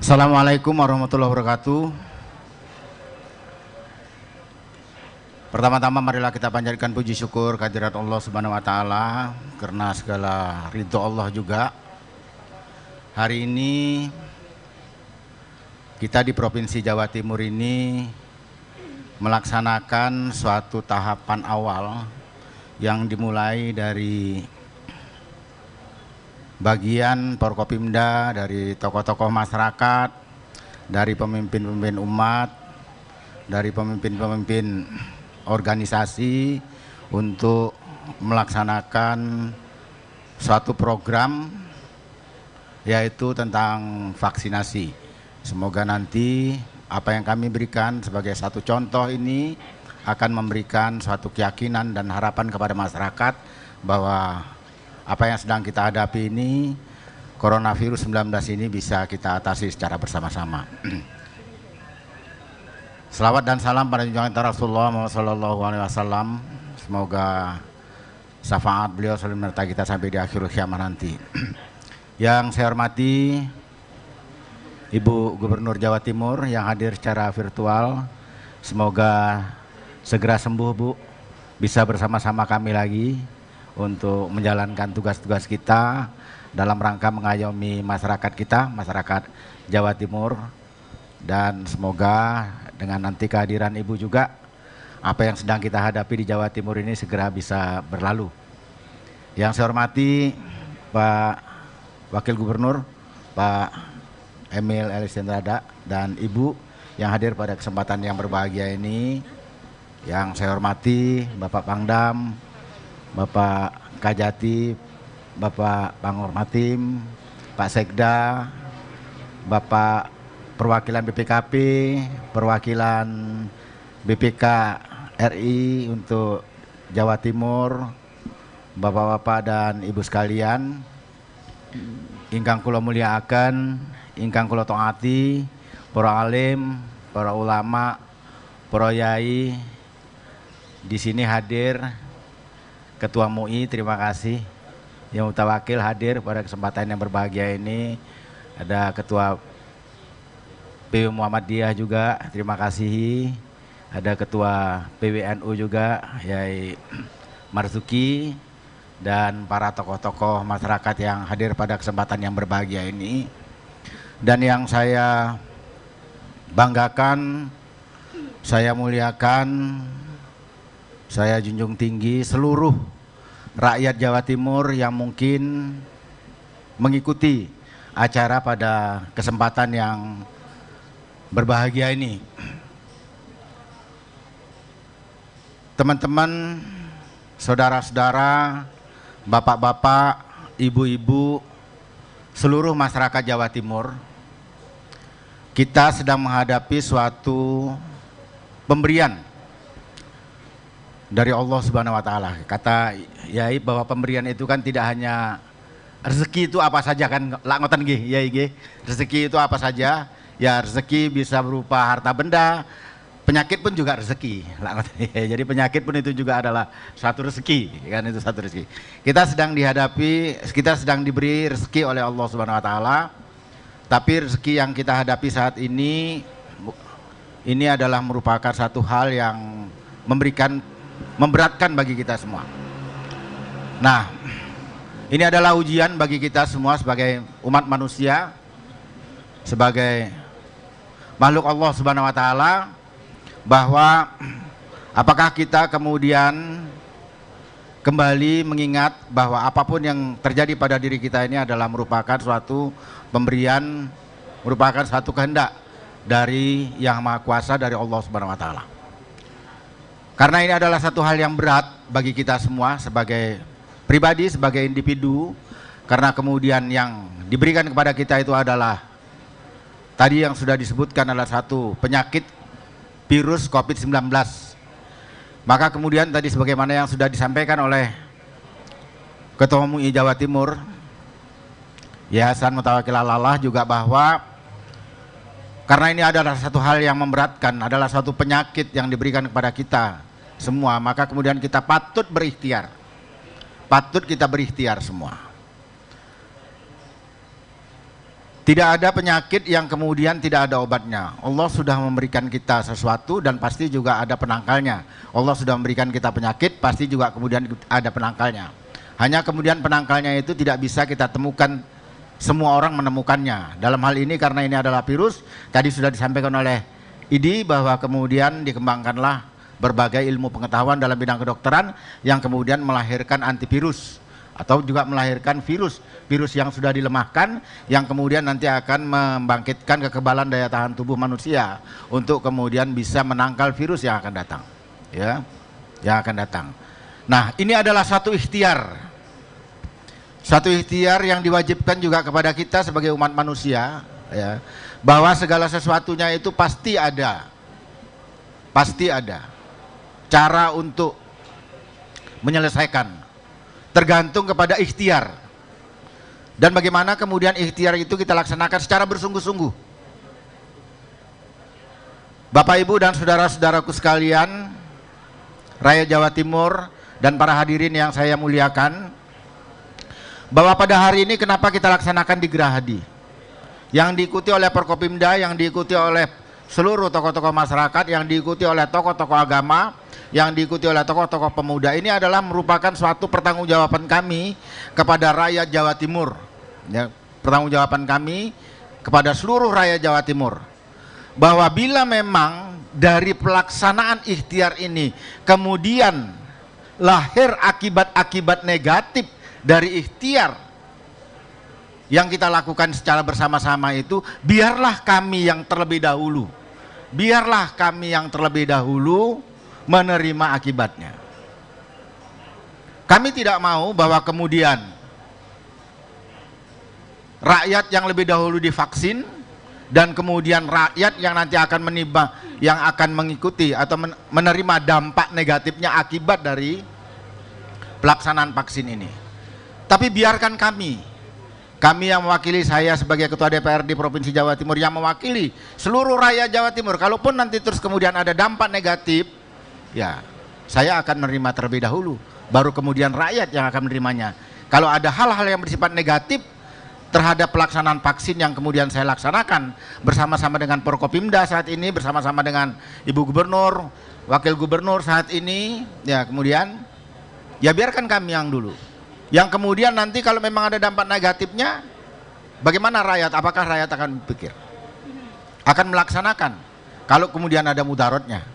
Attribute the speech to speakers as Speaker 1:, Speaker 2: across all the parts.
Speaker 1: Assalamualaikum warahmatullahi wabarakatuh. Pertama-tama marilah kita panjatkan puji syukur kehadirat Allah Subhanahu wa taala karena segala ridho Allah juga. Hari ini kita di Provinsi Jawa Timur ini melaksanakan suatu tahapan awal yang dimulai dari bagian Forkopimda, dari tokoh-tokoh masyarakat, dari pemimpin-pemimpin umat, dari pemimpin-pemimpin organisasi untuk melaksanakan suatu program yaitu tentang vaksinasi. Semoga nanti apa yang kami berikan sebagai satu contoh ini akan memberikan suatu keyakinan dan harapan kepada masyarakat bahwa apa yang sedang kita hadapi ini, coronavirus 19 ini bisa kita atasi secara bersama-sama. Selawat dan salam pada junjungan Rasulullah SAW. Semoga syafaat beliau selalu menyertai kita sampai di akhir kiamat nanti. Yang saya hormati Ibu Gubernur Jawa Timur yang hadir secara virtual. Semoga segera sembuh, Bu. Bisa bersama-sama kami lagi untuk menjalankan tugas-tugas kita dalam rangka mengayomi masyarakat kita, masyarakat Jawa Timur. Dan semoga dengan nanti kehadiran Ibu juga, apa yang sedang kita hadapi di Jawa Timur ini segera bisa berlalu. Yang saya hormati Pak Wakil Gubernur, Pak Emil Elisendrada, dan Ibu yang hadir pada kesempatan yang berbahagia ini. Yang saya hormati Bapak Pangdam, Bapak Kajati, Bapak Pangormatim, Pak Sekda, Bapak perwakilan BPKP, perwakilan BPK RI untuk Jawa Timur, Bapak-bapak dan Ibu sekalian, ingkang kula mulyakaken, ingkang kula taati, para alim, para ulama, para yai, di sini hadir Ketua MUI, terima kasih. Yang Mutawakil hadir pada kesempatan yang berbahagia ini. Ada Ketua PW Muhammadiyah juga, terima kasih. Ada Ketua PWNU juga, Yai Marzuki, dan para tokoh-tokoh masyarakat yang hadir pada kesempatan yang berbahagia ini. Dan yang saya banggakan, saya muliakan, saya junjung tinggi seluruh rakyat Jawa Timur yang mungkin mengikuti acara pada kesempatan yang berbahagia ini. Teman-teman, saudara-saudara, bapak-bapak, ibu-ibu, seluruh masyarakat Jawa Timur, kita sedang menghadapi suatu pemberian dari Allah Subhanahu wa taala. Kata Yai bahwa pemberian itu kan tidak hanya rezeki itu apa saja kan, lak ngoten nggih Yai nggih. Rezeki itu apa saja? Ya rezeki bisa berupa harta benda, penyakit pun juga rezeki. Jadi penyakit pun itu juga adalah satu rezeki, kan itu satu rezeki. Kita sedang dihadapi, kita sedang diberi rezeki oleh Allah Subhanahu wa taala. Tapi rezeki yang kita hadapi saat ini adalah merupakan satu hal yang memberatkan bagi kita semua. Nah, ini adalah ujian bagi kita semua sebagai umat manusia, sebagai makhluk Allah Subhanahu wa taala, bahwa apakah kita kemudian kembali mengingat bahwa apapun yang terjadi pada diri kita ini adalah merupakan suatu pemberian, merupakan satu kehendak dari Yang Maha Kuasa, dari Allah Subhanahu wa taala. Karena ini adalah satu hal yang berat bagi kita semua sebagai pribadi, sebagai individu, karena kemudian yang diberikan kepada kita itu adalah tadi yang sudah disebutkan adalah satu penyakit virus COVID-19. Maka kemudian tadi sebagaimana yang sudah disampaikan oleh Ketua MUI Jawa Timur, Yayasan Mutawakil Allah, juga bahwa karena ini adalah satu hal yang memberatkan, adalah suatu penyakit yang diberikan kepada kita semua, maka kemudian kita patut berikhtiar. Patut kita berikhtiar semua. Tidak ada penyakit yang kemudian tidak ada obatnya. Allah sudah memberikan kita sesuatu dan pasti juga ada penangkalnya. Allah sudah memberikan kita penyakit, pasti juga kemudian ada penangkalnya. Hanya kemudian penangkalnya itu tidak bisa kita temukan, semua orang menemukannya. Dalam hal ini karena ini adalah virus, tadi sudah disampaikan oleh IDI bahwa kemudian dikembangkanlah berbagai ilmu pengetahuan dalam bidang kedokteran yang kemudian melahirkan antivirus atau juga melahirkan virus yang sudah dilemahkan yang kemudian nanti akan membangkitkan kekebalan daya tahan tubuh manusia untuk kemudian bisa menangkal virus yang akan datang, ya, yang akan datang. Nah, ini adalah satu ikhtiar yang diwajibkan juga kepada kita sebagai umat manusia, ya, bahwa segala sesuatunya itu pasti ada cara untuk menyelesaikan. Tergantung kepada ikhtiar dan bagaimana kemudian ikhtiar itu kita laksanakan secara bersungguh-sungguh. Bapak Ibu dan saudara-saudaraku sekalian, rakyat Jawa Timur dan para hadirin yang saya muliakan, bahwa pada hari ini kenapa kita laksanakan di Gerahadi yang diikuti oleh Forkopimda, yang diikuti oleh seluruh tokoh-tokoh masyarakat, yang diikuti oleh tokoh-tokoh agama, yang diikuti oleh tokoh-tokoh pemuda. Ini adalah merupakan suatu pertanggungjawaban kami kepada rakyat Jawa Timur, ya, pertanggungjawaban kami kepada seluruh rakyat Jawa Timur, bahwa bila memang dari pelaksanaan ikhtiar ini kemudian lahir akibat-akibat negatif dari ikhtiar yang kita lakukan secara bersama-sama itu, biarlah kami yang terlebih dahulu menerima akibatnya. Kami tidak mau bahwa kemudian rakyat yang lebih dahulu divaksin dan kemudian rakyat yang nanti akan mengikuti atau menerima dampak negatifnya akibat dari pelaksanaan vaksin ini. Tapi biarkan kami yang mewakili, saya sebagai Ketua DPRD Provinsi Jawa Timur yang mewakili seluruh rakyat Jawa Timur, kalaupun nanti terus kemudian ada dampak negatif, ya, saya akan menerima terlebih dahulu, baru kemudian rakyat yang akan menerimanya. Kalau ada hal-hal yang bersifat negatif terhadap pelaksanaan vaksin yang kemudian saya laksanakan bersama-sama dengan Forkopimda saat ini, bersama-sama dengan Ibu Gubernur, Wakil Gubernur saat ini, ya, kemudian ya biarkan kami yang dulu. Yang kemudian nanti kalau memang ada dampak negatifnya, bagaimana rakyat? Apakah rakyat akan berpikir? Akan melaksanakan kalau kemudian ada mudaratnya.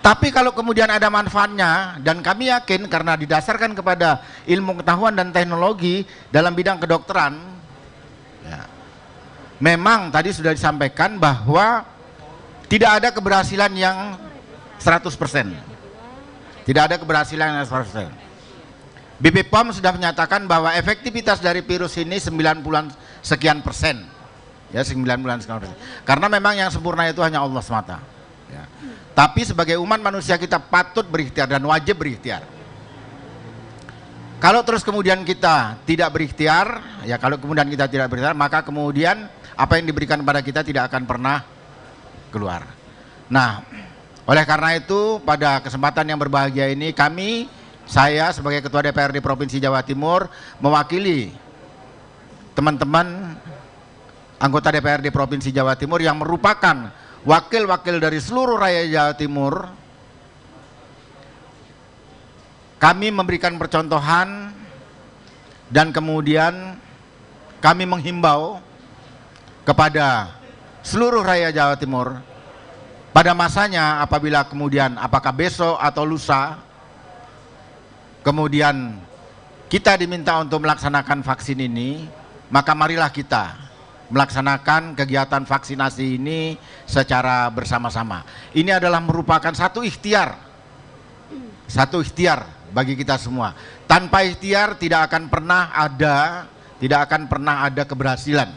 Speaker 1: Tapi kalau kemudian ada manfaatnya, dan kami yakin karena didasarkan kepada ilmu pengetahuan dan teknologi dalam bidang kedokteran, ya, memang tadi sudah disampaikan bahwa tidak ada keberhasilan yang 100%. Tidak ada keberhasilan yang 100%. BPOM sudah menyatakan bahwa efektivitas dari virus ini 90 sekian persen. Ya, 90 sekian persen. Karena memang yang sempurna itu hanya Allah semata. Ya. Tapi sebagai umat manusia kita patut berikhtiar dan wajib berikhtiar. Kalau terus kemudian kita tidak berikhtiar, ya kalau kemudian kita tidak berikhtiar, maka kemudian apa yang diberikan kepada kita tidak akan pernah keluar. Nah, oleh karena itu pada kesempatan yang berbahagia ini saya sebagai Ketua DPRD Provinsi Jawa Timur mewakili teman-teman anggota DPRD Provinsi Jawa Timur yang merupakan wakil-wakil dari seluruh rakyat Jawa Timur. Kami memberikan percontohan dan kemudian kami menghimbau kepada seluruh rakyat Jawa Timur pada masanya apabila kemudian apakah besok atau lusa kemudian kita diminta untuk melaksanakan vaksin ini, maka marilah kita melaksanakan kegiatan vaksinasi ini secara bersama-sama. Ini adalah merupakan satu ikhtiar bagi kita semua. Tanpa ikhtiar tidak akan pernah ada keberhasilan.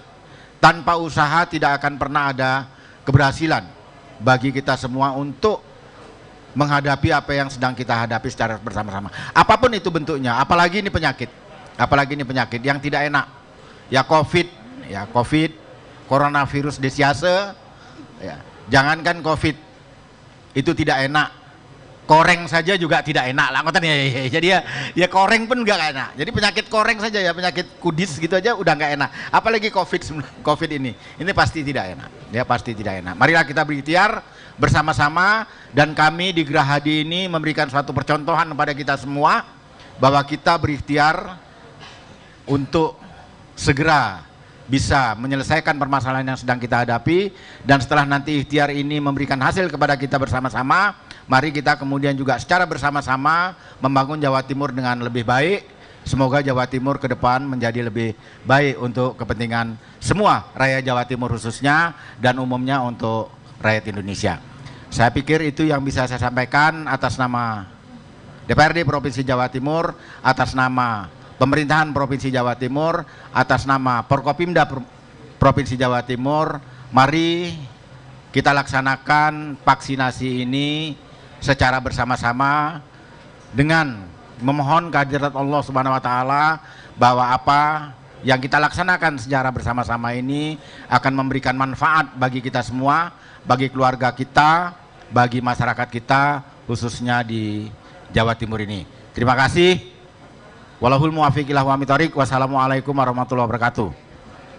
Speaker 1: Tanpa usaha tidak akan pernah ada keberhasilan bagi kita semua untuk menghadapi apa yang sedang kita hadapi secara bersama-sama. Apapun itu bentuknya, apalagi ini penyakit yang tidak enak. Ya COVID, coronavirus disease, ya. Jangankan COVID, itu tidak enak. koreng saja juga tidak enak lah, ngoten ya. Jadi ya koreng pun nggak enak. Jadi penyakit koreng saja ya, penyakit kudis gitu aja udah nggak enak. Apalagi COVID ini pasti tidak enak. Ya pasti tidak enak. Marilah kita berikhtiar bersama-sama, dan kami di Gerahadi ini memberikan suatu percontohan kepada kita semua bahwa kita berikhtiar untuk segera bisa menyelesaikan permasalahan yang sedang kita hadapi, dan setelah nanti ikhtiar ini memberikan hasil kepada kita bersama-sama, mari kita kemudian juga secara bersama-sama membangun Jawa Timur dengan lebih baik. Semoga Jawa Timur ke depan menjadi lebih baik untuk kepentingan semua rakyat Jawa Timur khususnya, dan umumnya untuk rakyat Indonesia. Saya pikir itu yang bisa saya sampaikan atas nama DPRD Provinsi Jawa Timur, atas nama Pemerintahan Provinsi Jawa Timur, atas nama Forkopimda Provinsi Jawa Timur. Mari kita laksanakan vaksinasi ini secara bersama-sama dengan memohon kehadirat Allah Subhanahu wa taala bahwa apa yang kita laksanakan secara bersama-sama ini akan memberikan manfaat bagi kita semua, bagi keluarga kita, bagi masyarakat kita khususnya di Jawa Timur ini. Terima kasih. Wallahul muwaffiq ila aqwamit thoriq. Wassalamualaikum warahmatullahi wabarakatuh.